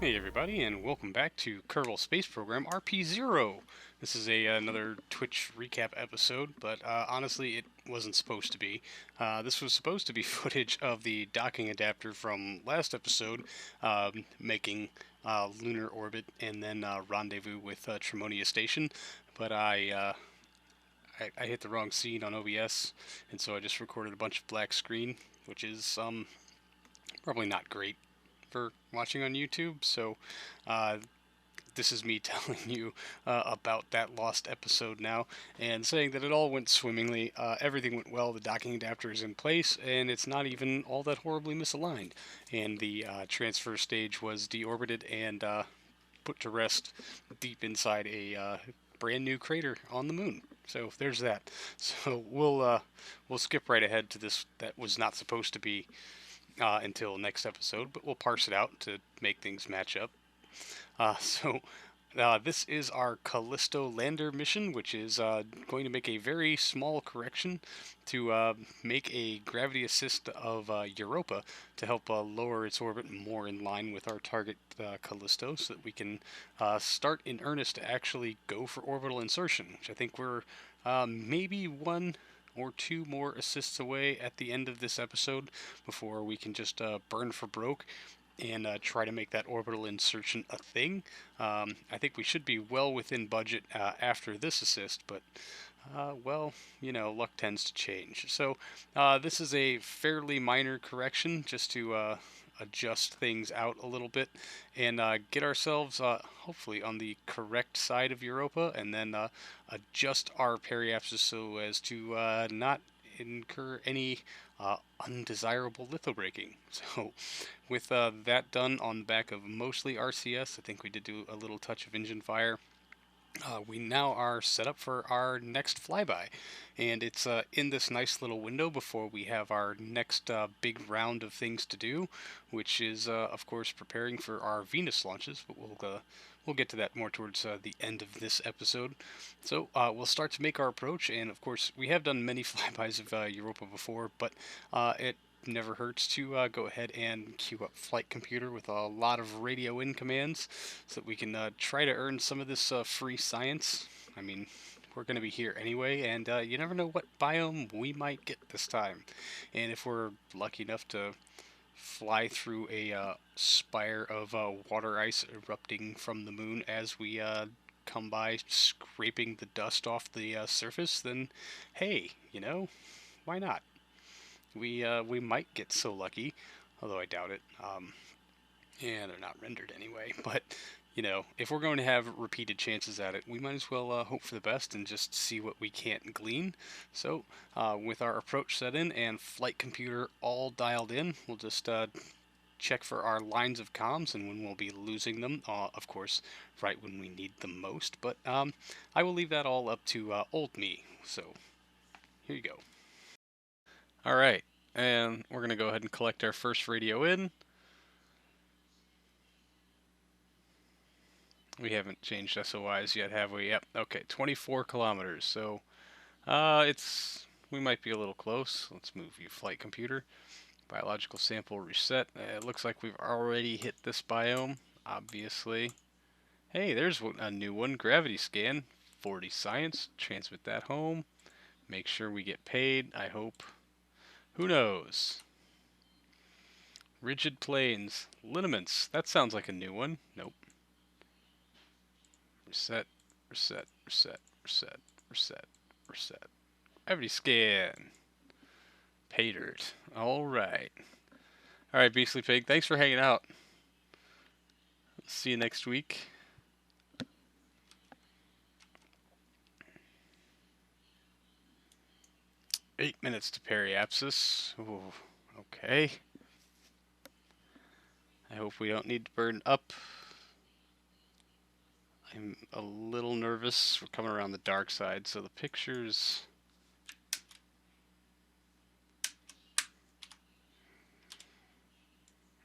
Hey everybody, and welcome back to Kerbal Space Program RP-0. This is another Twitch recap episode, but honestly it wasn't supposed to be. This was supposed to be footage of the docking adapter from last episode, making lunar orbit and then rendezvous with Tremonia Station, but I hit the wrong scene on OBS, and so I just recorded a bunch of black screen, which is probably not great for watching on YouTube, so this is me telling you about that lost episode now, and saying that it all went swimmingly, everything went well, the docking adapter is in place, and it's not even all that horribly misaligned, and the transfer stage was deorbited and put to rest deep inside a brand new crater on the moon. So there's that. So we'll skip right ahead to this that was not supposed to be until next episode, but we'll parse it out to make things match up. This is our Calisto lander mission, which is going to make a very small correction to make a gravity assist of Europa to help lower its orbit more in line with our target Calisto, so that we can start in earnest to actually go for orbital insertion, which I think we're maybe one or two more assists away at the end of this episode before we can just burn for broke and try to make that orbital insertion a thing. I think we should be well within budget after this assist, but well, you know, luck tends to change. So this is a fairly minor correction just to adjust things out a little bit and get ourselves hopefully on the correct side of Europa, and then adjust our periapsis so as to not incur any undesirable lithobraking. So with that done on the back of mostly RCS, I think we did do a little touch of engine fire. We now are set up for our next flyby, and it's in this nice little window before we have our next big round of things to do, which is of course preparing for our Venus launches, but we'll get to that more towards the end of this episode. So we'll start to make our approach, and of course we have done many flybys of Europa before, but it never hurts to go ahead and queue up Flight Computer with a lot of radio in commands so that we can try to earn some of this free science. I mean, we're going to be here anyway, and you never know what biome we might get this time. And if we're lucky enough to fly through a spire of water ice erupting from the moon as we come by, scraping the dust off the surface, then hey, you know, why not? We might get so lucky, although I doubt it. Yeah, they're not rendered anyway. But you know, if we're going to have repeated chances at it, we might as well hope for the best and just see what we can't glean. So, with our approach set in and Flight Computer all dialed in, we'll just check for our lines of comms and when we'll be losing them. Of course, right when we need them most. But I will leave that all up to old me. So, here you go. Alright, and we're going to go ahead and collect our first radio in. We haven't changed SOIs yet, have we? Yep, okay, 24 kilometers, so we might be a little close. Let's move you, Flight Computer. Biological sample reset. It looks like we've already hit this biome, obviously. Hey, there's a new one, gravity scan, 40 science, transmit that home. Make sure we get paid, I hope. Who knows? Rigid planes. Lineaments. That sounds like a new one. Nope. Reset, reset, reset, reset, reset, reset. Gravity scan. Pay dirt. Alright. Alright, Beastly Pig. Thanks for hanging out. See you next week. Eight minutes to periapsis. Ooh, okay. I hope we don't need to burn up. I'm a little nervous. We're coming around the dark side, so the pictures...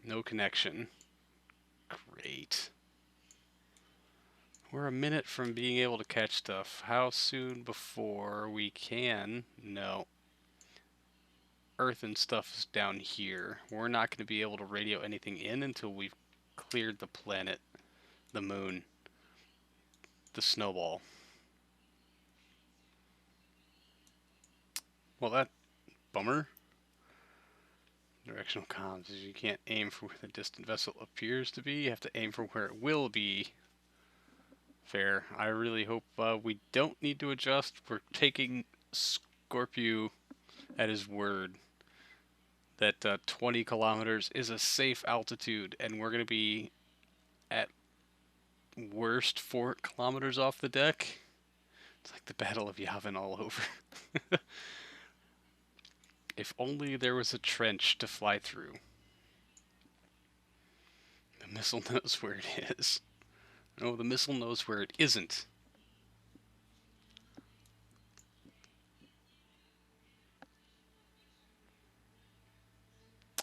No connection. Great. We're a minute from being able to catch stuff. How soon before we can? No. Earth and stuff is down here. We're not going to be able to radio anything in until we've cleared the planet, the moon, the snowball. Well, that bummer. Directional comms is you can't aim for where the distant vessel appears to be. You have to aim for where it will be. Fair. I really hope we don't need to adjust. We're taking Scorpio at his word that 20 kilometers is a safe altitude, and we're going to be at worst 4 kilometers off the deck. It's like the Battle of Yavin all over. If only there was a trench to fly through. The missile knows where it is. No, the missile knows where it isn't.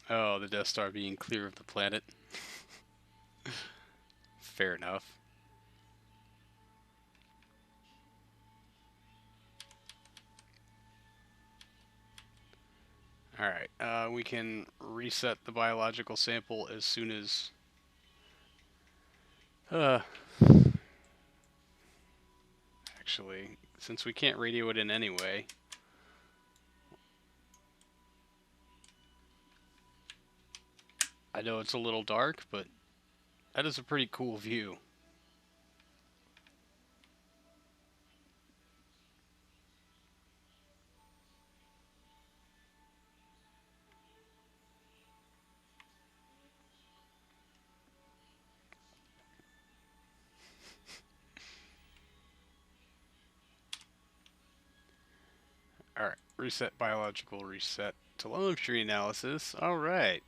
Oh, the Death Star being clear of the planet. Fair enough. Alright, we can reset the biological sample as soon as... Actually, since we can't radio it in anyway... I know it's a little dark, but that is a pretty cool view. Alright, reset biological, reset telemetry analysis. Alright.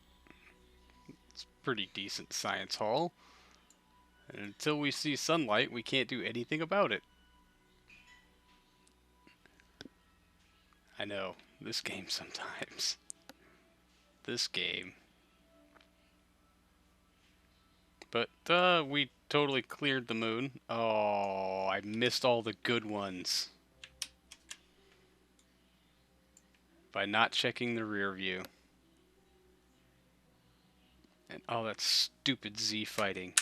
It's pretty decent science hall. And until we see sunlight, we can't do anything about it. I know, this game sometimes. This game. But, we totally cleared the moon. Oh, I missed all the good ones. By not checking the rear view. And all that stupid Z fighting.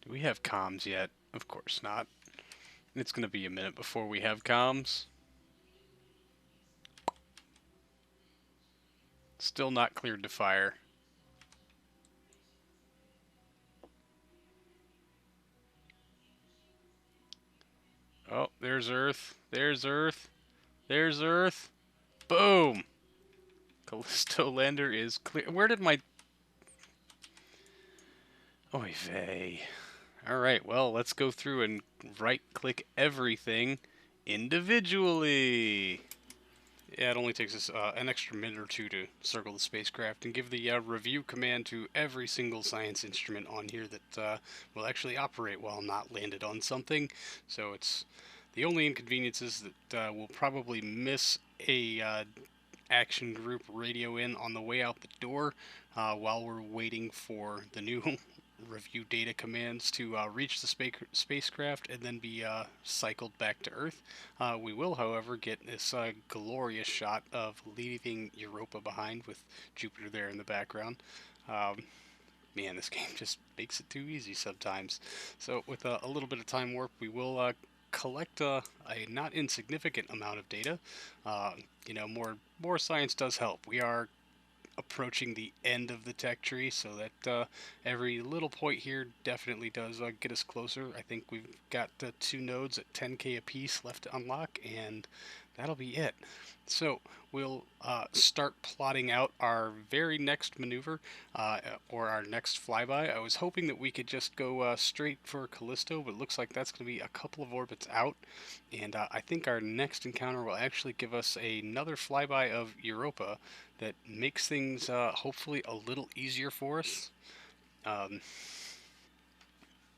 Do we have comms yet? Of course not. It's going to be a minute before we have comms. Still not cleared to fire. Oh, there's Earth. There's Earth. There's Earth. Boom! Calisto lander is clear. Where did my... Oy vey. Alright, well, let's go through and right-click everything individually. Yeah, it only takes us an extra minute or two to circle the spacecraft and give the review command to every single science instrument on here that will actually operate while not landed on something. So it's the only inconveniences that we'll probably miss a action group radio in on the way out the door while we're waiting for the new review data commands to reach the spacecraft and then be cycled back to Earth. We will, however, get this glorious shot of leaving Europa behind with Jupiter there in the background. Man, this game just makes it too easy sometimes. So with a little bit of time warp, we will collect a not insignificant amount of data. You know, more science does help. We are approaching the end of the tech tree, so that every little point here definitely does get us closer. I think we've got 2 nodes at 10k apiece left to unlock, and that'll be it. So we'll start plotting out our very next maneuver, or our next flyby. I was hoping that we could just go straight for Calisto, but it looks like that's going to be a couple of orbits out. And I think our next encounter will actually give us another flyby of Europa that makes things hopefully a little easier for us. Um,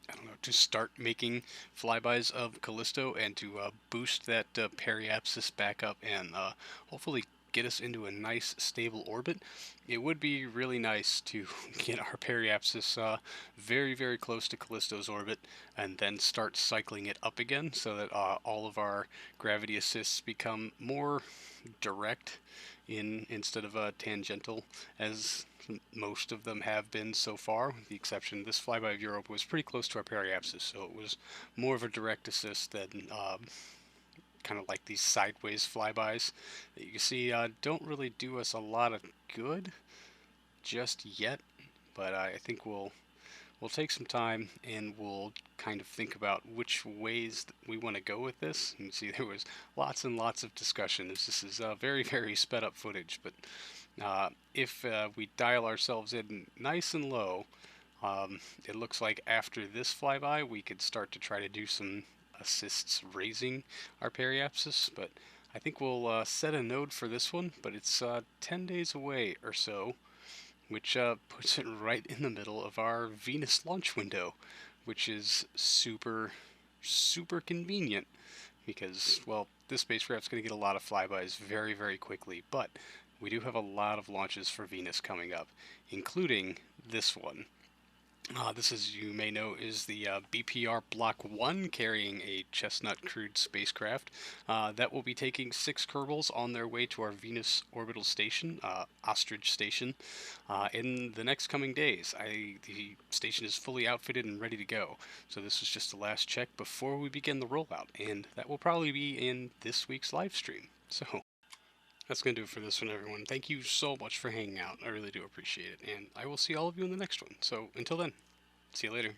I don't know, to start making flybys of Callisto and to boost that periapsis back up and hopefully get us into a nice stable orbit. It would be really nice to get our periapsis very, very close to Callisto's orbit and then start cycling it up again so that all of our gravity assists become more direct instead of tangential, as most of them have been so far, with the exception this flyby of Europa was pretty close to our periapsis, so it was more of a direct assist than kind of like these sideways flybys that you can see don't really do us a lot of good just yet, but I think we'll take some time and we'll kind of think about which ways we want to go with this. You can see there was lots and lots of discussion. This is very, very sped up footage, but if we dial ourselves in nice and low, it looks like after this flyby we could start to try to do some assists raising our periapsis, but I think we'll set a node for this one, but it's 10 days away or so, which puts it right in the middle of our Venus launch window, which is super, super convenient because, well, this spacecraft's going to get a lot of flybys very, very quickly, but we do have a lot of launches for Venus coming up, including this one. This, as you may know, is the BPR Block 1 carrying a Chestnut crewed spacecraft that will be taking 6 Kerbals on their way to our Venus orbital station, Ostrich Station, in the next coming days. The station is fully outfitted and ready to go, so this was just the last check before we begin the rollout, and that will probably be in this week's live stream. So that's going to do it for this one, everyone. Thank you so much for hanging out. I really do appreciate it. And I will see all of you in the next one. So until then, see you later.